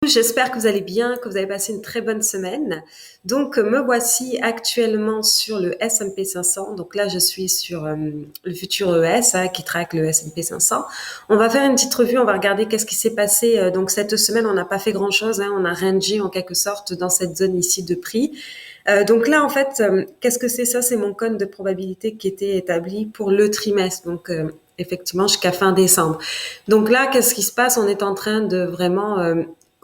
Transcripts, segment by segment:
J'espère que vous allez bien, que vous avez passé une très bonne semaine. Donc, me voici actuellement sur le S&P 500. Donc là, je suis sur le futur ES qui traque le S&P 500. On va faire une petite revue, on va regarder qu'est-ce qui s'est passé. Donc cette semaine, on n'a pas fait grand-chose. On a rangé en quelque sorte dans cette zone ici de prix. Donc là, en fait, qu'est-ce que c'est ça? C'est mon cône de probabilité qui était établi pour le trimestre. Donc, effectivement, jusqu'à fin décembre. Donc là, qu'est-ce qui se passe? On est en train de vraiment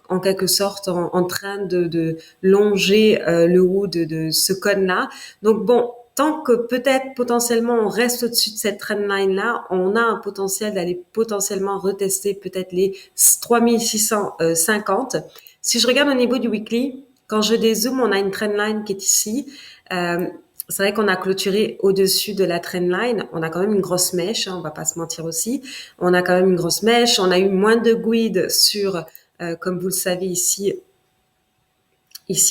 en quelque sorte en train de longer le haut de ce cône-là. Donc bon, tant que peut-être potentiellement on reste au-dessus de cette trendline-là, on a un potentiel d'aller potentiellement retester peut-être les 3650. Si je regarde au niveau du weekly, quand je dézoome, on a une trendline qui est ici. Euh, c'est vrai qu'on a clôturé au-dessus de la trendline. On a quand même une grosse mèche, on va pas se mentir aussi. On a quand même une grosse mèche. On a eu moins de guides sur comme vous le savez ici,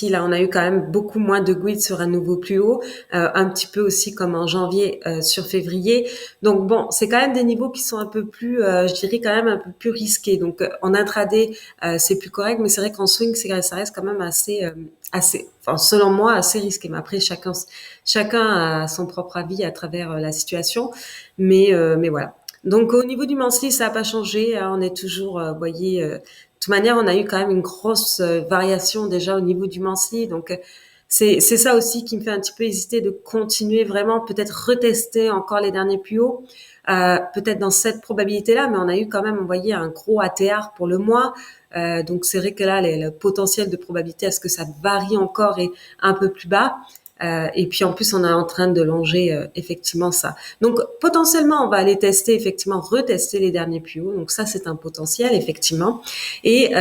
là, on a eu quand même beaucoup moins de guides sur un nouveau plus haut, un petit peu aussi comme en janvier sur février. Donc bon, c'est quand même des niveaux qui sont un peu plus, je dirais quand même un peu plus risqués. Donc en intraday, c'est plus correct, mais c'est vrai qu'en swing, ça reste quand même assez, enfin selon moi, assez risqué. Mais après, chacun a son propre avis à travers la situation. Mais voilà. Donc au niveau du monthly, ça n'a pas changé. On est toujours, vous voyez, de toute manière, on a eu quand même une grosse variation déjà au niveau du monthly. Donc c'est ça aussi qui me fait un petit peu hésiter de continuer vraiment, peut-être retester encore les derniers plus hauts, peut-être dans cette probabilité-là. Mais on a eu quand même, vous voyez, un gros ATR pour le mois. Donc c'est vrai que là, le potentiel de probabilité à ce que ça varie encore est un peu plus bas. Et puis en plus, on est en train de longer effectivement ça. Donc potentiellement, on va aller tester effectivement, retester les derniers plus hauts. Donc ça, c'est un potentiel effectivement. Et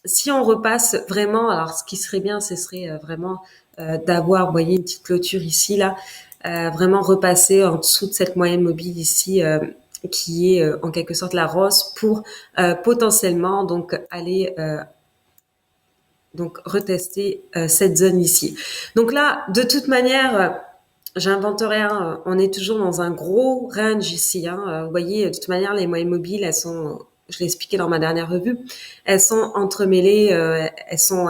si on repasse vraiment, alors ce qui serait bien, ce serait vraiment d'avoir, vous voyez, une petite clôture ici là, vraiment repasser en dessous de cette moyenne mobile ici. Qui est en quelque sorte la rose pour potentiellement donc aller donc retester cette zone ici. Donc là, de toute manière, j'invente rien. On est toujours dans un gros range ici. Vous voyez, de toute manière, les moyennes mobiles, elles sont, je l'ai expliqué dans ma dernière revue, elles sont entremêlées. Elles sont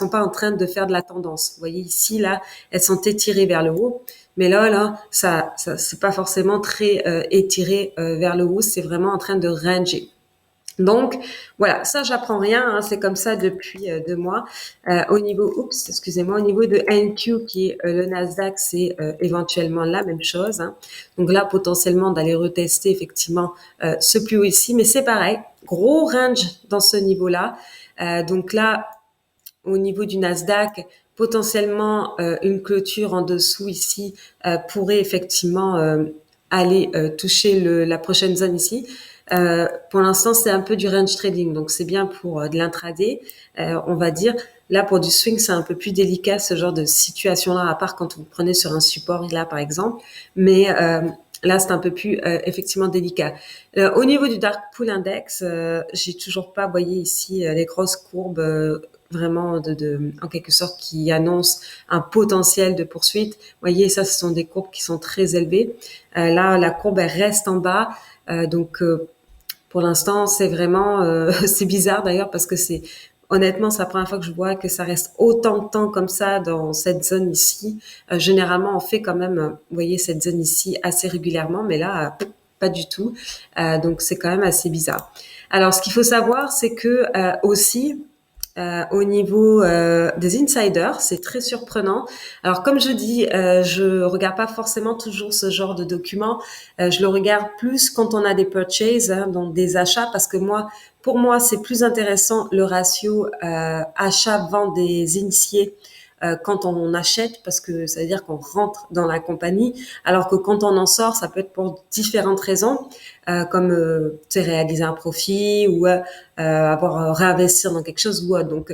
pas en train de faire de la tendance. Vous voyez ici, là, elles sont étirées vers le haut. Mais là, ça c'est pas forcément très étiré vers le haut. C'est vraiment en train de ranger. Donc voilà, ça j'apprends rien, c'est comme ça depuis 2 mois. Au niveau de NQ qui est le Nasdaq, c'est éventuellement la même chose. Donc là potentiellement d'aller retester effectivement ce plus haut ici, mais c'est pareil, gros range dans ce niveau-là. Donc là au niveau du Nasdaq, potentiellement une clôture en dessous ici pourrait effectivement aller toucher la prochaine zone ici. Pour l'instant, c'est un peu du range trading, donc c'est bien pour de l'intraday, on va dire. Là, pour du swing, c'est un peu plus délicat ce genre de situation-là, à part quand vous prenez sur un support là, par exemple. Mais là, c'est un peu plus effectivement délicat. Au niveau du Dark Pool Index, j'ai toujours pas, vous voyez ici, les grosses courbes vraiment en quelque sorte qui annoncent un potentiel de poursuite. Vous voyez, ça, ce sont des courbes qui sont très élevées. Là, la courbe elle reste en bas, donc pour l'instant, c'est vraiment, c'est bizarre d'ailleurs parce que c'est honnêtement, c'est la première fois que je vois que ça reste autant de temps comme ça dans cette zone ici. Généralement, on fait quand même, vous voyez, cette zone ici assez régulièrement, mais là, pas du tout. Donc, c'est quand même assez bizarre. Alors, ce qu'il faut savoir, c'est que aussi, au niveau des insiders, c'est très surprenant. Alors comme je dis, je regarde pas forcément toujours ce genre de documents. Je le regarde plus quand on a des purchases, donc des achats, parce que pour moi, c'est plus intéressant le ratio achat-vente des initiés quand on achète, parce que ça veut dire qu'on rentre dans la compagnie, alors que quand on en sort, ça peut être pour différentes raisons, comme réaliser un profit ou avoir réinvestir dans quelque chose ou autre. Donc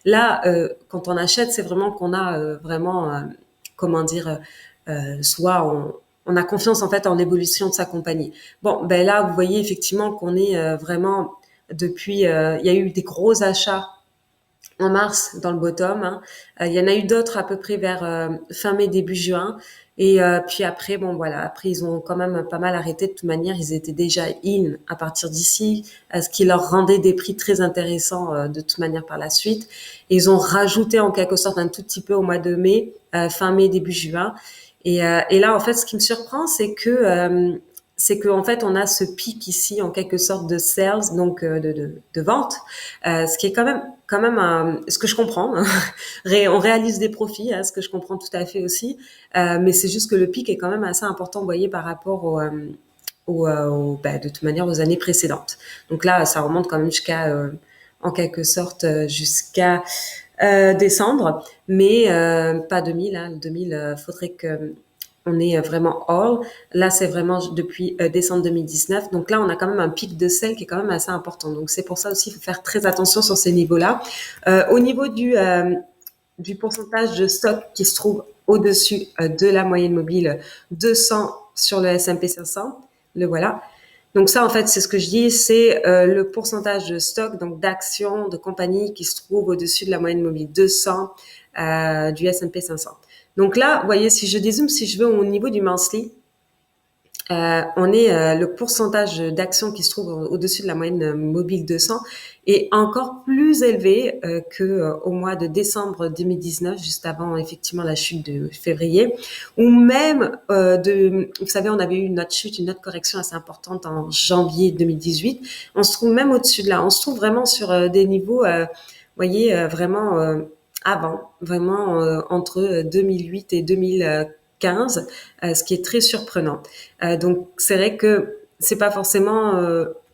là, quand on achète, c'est vraiment qu'on a vraiment, comment dire, soit on a confiance en fait en l'évolution de sa compagnie. Bon, ben là, vous voyez effectivement qu'on est vraiment depuis, il y a eu des gros achats en mars dans le bottom, hein. Il y en a eu d'autres à peu près vers fin mai, début juin. Et puis après, bon voilà, après ils ont quand même pas mal arrêté. De toute manière, ils étaient déjà in à partir d'ici, ce qui leur rendait des prix très intéressants de toute manière par la suite. Et ils ont rajouté en quelque sorte un tout petit peu au mois de mai, fin mai, début juin. Et là, en fait, ce qui me surprend, c'est que en fait, on a ce pic ici en quelque sorte de sales, donc de vente, ce qui est quand même ce que je comprends. Hein. On réalise des profits, hein, ce que je comprends tout à fait aussi, mais c'est juste que le pic est quand même assez important, vous voyez, par rapport de toute manière aux années précédentes. Donc là, ça remonte quand même jusqu'à en quelque sorte jusqu'à décembre, mais pas 2000. Hein. 2000, faudrait que on est vraiment all. Là, c'est vraiment depuis décembre 2019. Donc là, on a quand même un pic de sel qui est quand même assez important. Donc c'est pour ça aussi, il faut faire très attention sur ces niveaux-là. Au niveau du pourcentage de stock qui se trouve au-dessus de la moyenne mobile 200 sur le S&P 500, le voilà. Donc ça, en fait, c'est ce que je dis, c'est le pourcentage de stock, donc d'actions, de compagnies qui se trouvent au-dessus de la moyenne mobile 200 du S&P 500. Donc là, vous voyez, si je dézoome, si je vais au niveau du monthly, on est le pourcentage d'actions qui se trouve au-dessus de la moyenne mobile 200 est encore plus élevé que au mois de décembre 2019, juste avant effectivement la chute de février, ou même vous savez, on avait eu une autre chute, une autre correction assez importante en janvier 2018. On se trouve même au-dessus de là. On se trouve vraiment sur des niveaux, voyez, vraiment avant, vraiment entre 2008 et 2015, ce qui est très surprenant. Donc c'est vrai que c'est pas forcément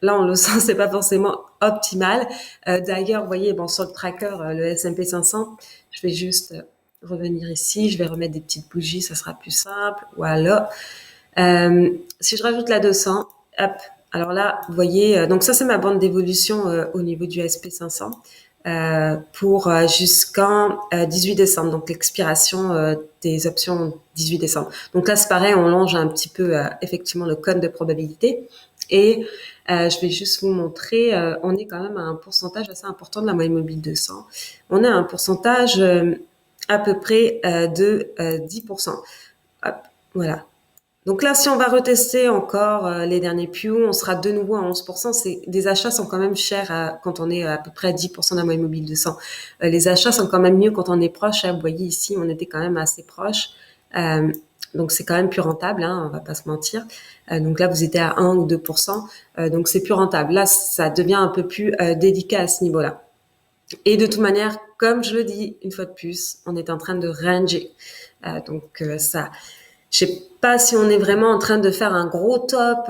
là on le sent, c'est pas forcément optimal. D'ailleurs, vous voyez, bon sur le tracker, le S&P 500, je vais juste revenir ici, je vais remettre des petites bougies, ça sera plus simple. Voilà. Si je rajoute la 200, hop. Alors là, vous voyez, donc ça c'est ma bande d'évolution au niveau du SP 500 pour jusqu'en 18 décembre, donc l'expiration des options 18 décembre. Donc là c'est pareil, on longe un petit peu effectivement le cône de probabilité et je vais juste vous montrer, on est quand même à un pourcentage assez important de la moyenne mobile 200. On a un pourcentage à peu près de 10%. Hop, voilà. Donc là, si on va retester encore les derniers Pew, on sera de nouveau à 11%. Des achats sont quand même chers quand on est à peu près à 10% d'un moyenne mobile 200. Les achats sont quand même mieux quand on est proche. Hein. Vous voyez ici, on était quand même assez proche. Donc c'est quand même plus rentable, hein, on va pas se mentir. Donc là, vous étiez à 1 ou 2%. Donc c'est plus rentable. Là, ça devient un peu plus délicat à ce niveau-là. Et de toute manière, comme je le dis une fois de plus, on est en train de ranger. Donc ça, je sais pas si on est vraiment en train de faire un gros top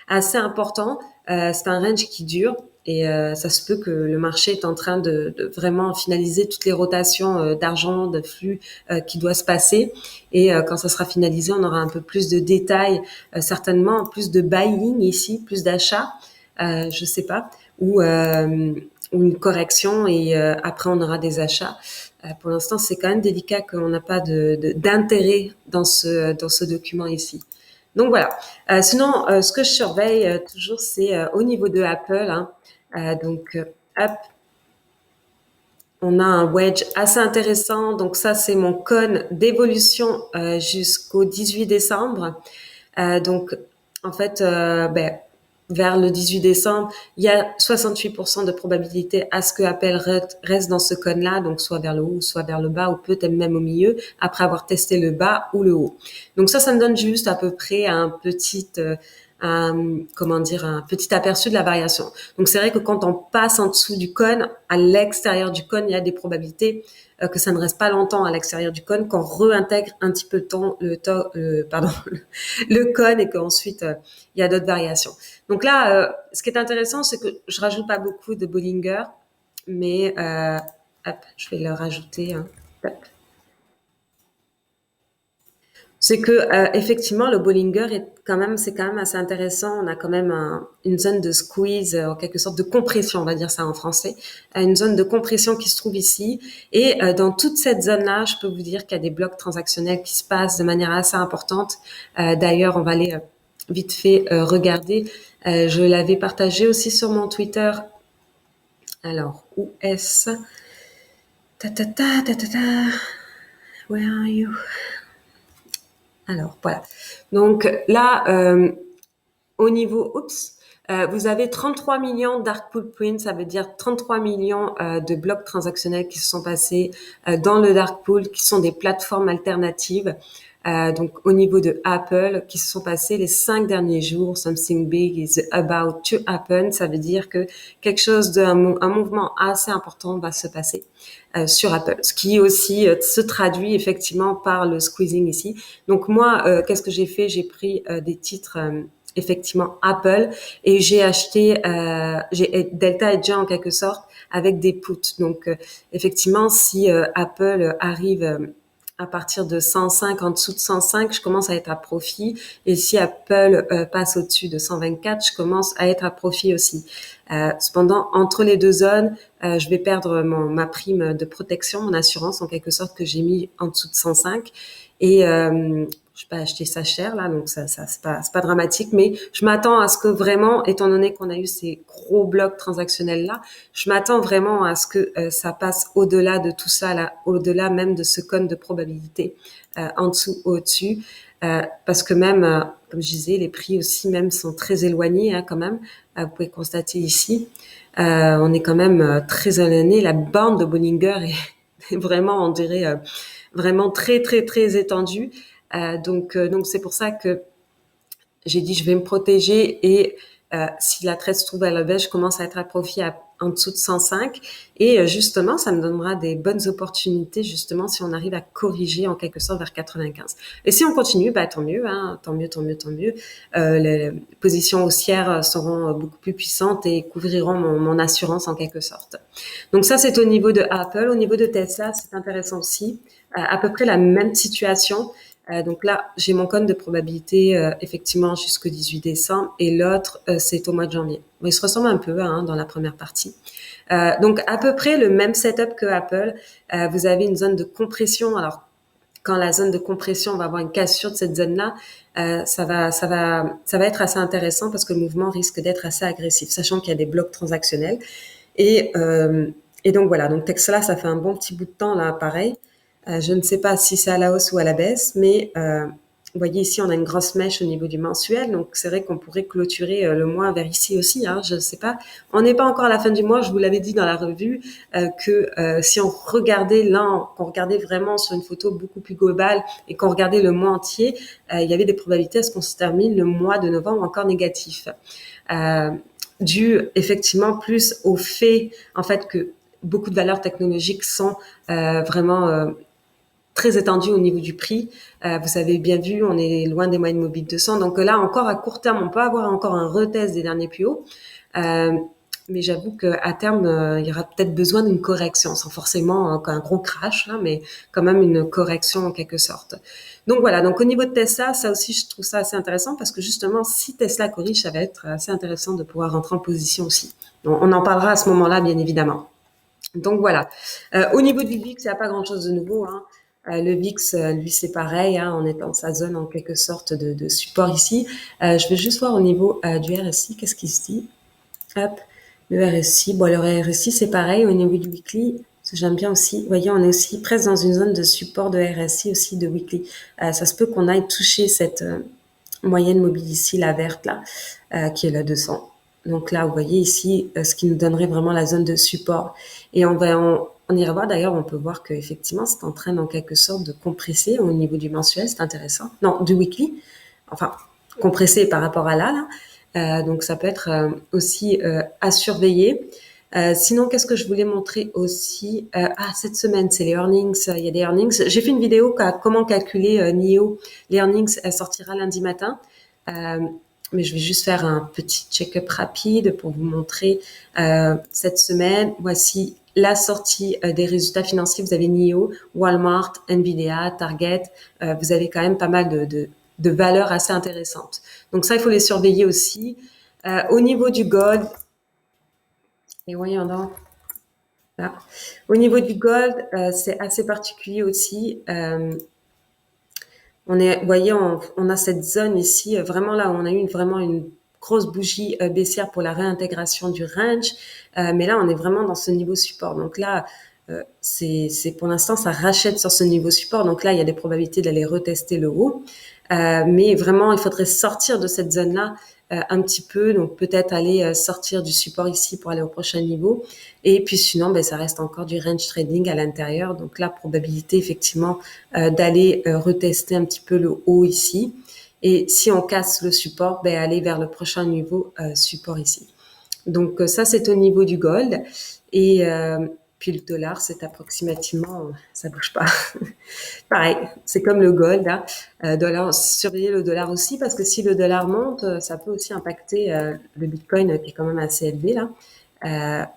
assez important. C'est un range qui dure et ça se peut que le marché est en train de vraiment finaliser toutes les rotations d'argent, de flux qui doit se passer. Et quand ça sera finalisé, on aura un peu plus de détails, certainement plus de buying ici, plus d'achats, je sais pas, ou une correction et après on aura des achats. Pour l'instant, c'est quand même délicat qu'on n'a pas d'intérêt dans ce document ici. Donc voilà. Sinon, ce que je surveille toujours, c'est au niveau de Apple. Hein. Hop, on a un wedge assez intéressant. Donc ça, c'est mon cône d'évolution jusqu'au 18 décembre. Donc, en fait, vers le 18 décembre, il y a 68% de probabilité à ce que Apple reste dans ce cône-là, donc soit vers le haut, soit vers le bas, ou peut-être même au milieu, après avoir testé le bas ou le haut. Donc ça me donne juste à peu près un petit aperçu de la variation. Donc c'est vrai que quand on passe en dessous du cône, à l'extérieur du cône, il y a des probabilités que ça ne reste pas longtemps à l'extérieur du cône, qu'on réintègre un petit peu le cône et qu'ensuite il y a d'autres variations. Donc là, ce qui est intéressant, c'est que je rajoute pas beaucoup de Bollinger, mais hop, je vais le rajouter. Hein. Hop. C'est que effectivement le Bollinger c'est quand même assez intéressant. On a quand même une zone de squeeze, en quelque sorte de compression, on va dire ça en français, une zone de compression qui se trouve ici. Et dans toute cette zone-là, je peux vous dire qu'il y a des blocs transactionnels qui se passent de manière assez importante. D'ailleurs, on va aller vite fait regarder. Je l'avais partagé aussi sur mon Twitter. Alors, où est-ce? Ta ta ta ta ta ta. Where are you? Alors voilà. Donc là, au niveau, vous avez 33 millions dark pool prints, ça veut dire 33 millions de blocs transactionnels qui se sont passés dans le dark pool, qui sont des plateformes alternatives. Donc au niveau de Apple, qui se sont passés les 5 derniers jours. Something big is about to happen. Ça veut dire que quelque chose un mouvement assez important va se passer sur Apple, ce qui aussi se traduit effectivement par le squeezing ici. Donc moi, qu'est-ce que j'ai fait? J'ai pris des titres effectivement Apple et j'ai acheté j'ai Delta Hedge en quelque sorte avec des puts. Donc effectivement, si Apple arrive à partir de 105, en dessous de 105, je commence à être à profit. Et si Apple passe au-dessus de 124, je commence à être à profit aussi. Cependant, entre les deux zones, je vais perdre ma prime de protection, mon assurance en quelque sorte que j'ai mis en dessous de 105. Et je vais pas acheter ça cher là, donc ça c'est pas dramatique, mais je m'attends à ce que vraiment, étant donné qu'on a eu ces gros blocs transactionnels là, je m'attends vraiment à ce que ça passe au-delà de tout ça là, au-delà même de ce cône de probabilité, en dessous, au-dessus, parce que même, comme je disais, les prix aussi même sont très éloignés hein, quand même. Vous pouvez constater ici, on est quand même très éloigné. La bande de Bollinger est vraiment, on dirait, vraiment très très très étendue. Donc c'est pour ça que j'ai dit je vais me protéger et si la traite se trouve à la baisse, je commence à être à profit en dessous de 105 et justement ça me donnera des bonnes opportunités justement si on arrive à corriger en quelque sorte vers 95. Et si on continue, bah tant mieux, hein, tant mieux, tant mieux, tant mieux. Les positions haussières seront beaucoup plus puissantes et couvriront mon assurance en quelque sorte. Donc ça c'est au niveau de Apple. Au niveau de Tesla, c'est intéressant aussi. À peu près la même situation. Donc là, j'ai mon cône de probabilité effectivement jusqu'au 18 décembre et l'autre, c'est au mois de janvier. Bon, ils se ressemblent un peu hein, dans la première partie. Donc à peu près le même setup que Apple. Vous avez une zone de compression. Alors quand la zone de compression va avoir une cassure de cette zone-là, ça va être assez intéressant parce que le mouvement risque d'être assez agressif, sachant qu'il y a des blocs transactionnels. Et, euh, et donc voilà, donc Tesla, ça fait un bon petit bout de temps là, pareil. Je ne sais pas si c'est à la hausse ou à la baisse, mais vous voyez ici, on a une grosse mèche au niveau du mensuel, donc c'est vrai qu'on pourrait clôturer le mois vers ici aussi. Hein, je ne sais pas. On n'est pas encore à la fin du mois. Je vous l'avais dit dans la revue que si on regardait là, qu'on regardait vraiment sur une photo beaucoup plus globale et qu'on regardait le mois entier, il y avait des probabilités à ce qu'on se termine le mois de novembre encore négatif. Dû effectivement plus au fait en fait que beaucoup de valeurs technologiques sont vraiment très étendues au niveau du prix. Vous avez bien vu, on est loin des moyennes mobiles 200. Donc là, encore à court terme, on peut avoir encore un retest des derniers plus hauts. Mais j'avoue qu'à terme, il y aura peut-être besoin d'une correction, sans forcément un gros crash, là, mais quand même une correction en quelque sorte. Donc voilà, donc au niveau de Tesla, ça aussi, je trouve ça assez intéressant parce que justement, si Tesla corrige, ça va être assez intéressant de pouvoir rentrer en position aussi. On en parlera à ce moment-là, bien évidemment. Donc voilà. Au niveau du VIX, il n'y a pas grand-chose de nouveau. Hein. Le VIX, lui, c'est pareil. Hein, on est dans sa zone en quelque sorte de support ici. Je vais juste voir au niveau du RSI, qu'est-ce qu'il se dit. Hop, le RSI. Bon, le RSI, c'est pareil au niveau du weekly. Parce que j'aime bien aussi. Vous voyez, on est aussi presque dans une zone de support de RSI aussi de weekly. Ça se peut qu'on aille toucher cette moyenne mobile ici, la verte là, qui est la 200. Donc là, vous voyez ici, ce qui nous donnerait vraiment la zone de support. Et on ira voir d'ailleurs, on peut voir qu'effectivement, c'est en train en quelque sorte de compresser au niveau du mensuel, c'est intéressant. Non, du weekly. Enfin, compresser par rapport à là, là. Donc ça peut être aussi à surveiller. Sinon, qu'est-ce que je voulais montrer aussi cette semaine, c'est les earnings. Il y a des earnings. J'ai fait une vidéo comment calculer NIO. Les earnings, elle sortira lundi matin. Mais je vais juste faire un petit check-up rapide pour vous montrer cette semaine. Voici la sortie des résultats financiers. Vous avez NIO, Walmart, Nvidia, Target. Vous avez quand même pas mal de valeurs assez intéressantes. Donc ça, il faut les surveiller aussi. Au niveau du gold, et voyons donc, là. Au niveau du gold, c'est assez particulier aussi. Vous voyez, on a cette zone ici, vraiment là où on a eu vraiment une grosse bougie baissière pour la réintégration du range, mais là on est vraiment dans ce niveau support. Donc là, c'est pour l'instant, ça rachète sur ce niveau support. Donc là, il y a des probabilités d'aller retester le haut. Mais vraiment, il faudrait sortir de cette zone-là un petit peu. Donc peut-être aller sortir du support ici pour aller au prochain niveau. Et puis sinon, ben, ça reste encore du range trading à l'intérieur. Donc la probabilité effectivement d'aller retester un petit peu le haut ici. Et si on casse le support, ben, aller vers le prochain niveau support ici. Donc ça, c'est au niveau du gold. Et puis le dollar, c'est approximativement, ça bouge pas. Pareil, c'est comme le gold. Hein. Dollar, surveiller le dollar aussi, parce que si le dollar monte, ça peut aussi impacter le Bitcoin qui est quand même assez élevé là.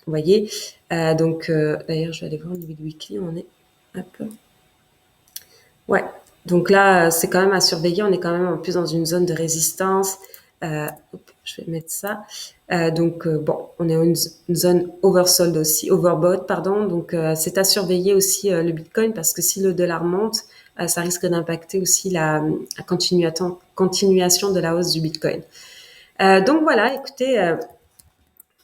Vous voyez. Donc, d'ailleurs, je vais aller voir au niveau du weekly, on est un peu. Ouais. Donc là, c'est quand même à surveiller. On est quand même en plus dans une zone de résistance. Je vais mettre ça. Donc bon, on est en une zone oversold aussi, overbought, pardon. Donc c'est à surveiller aussi le Bitcoin parce que si le dollar monte, ça risque d'impacter aussi la continuation de la hausse du Bitcoin. Donc voilà, écoutez,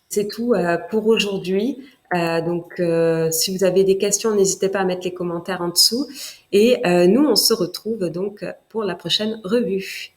c'est tout pour aujourd'hui. Donc, si vous avez des questions, n'hésitez pas à mettre les commentaires en dessous. Et nous, on se retrouve donc pour la prochaine revue.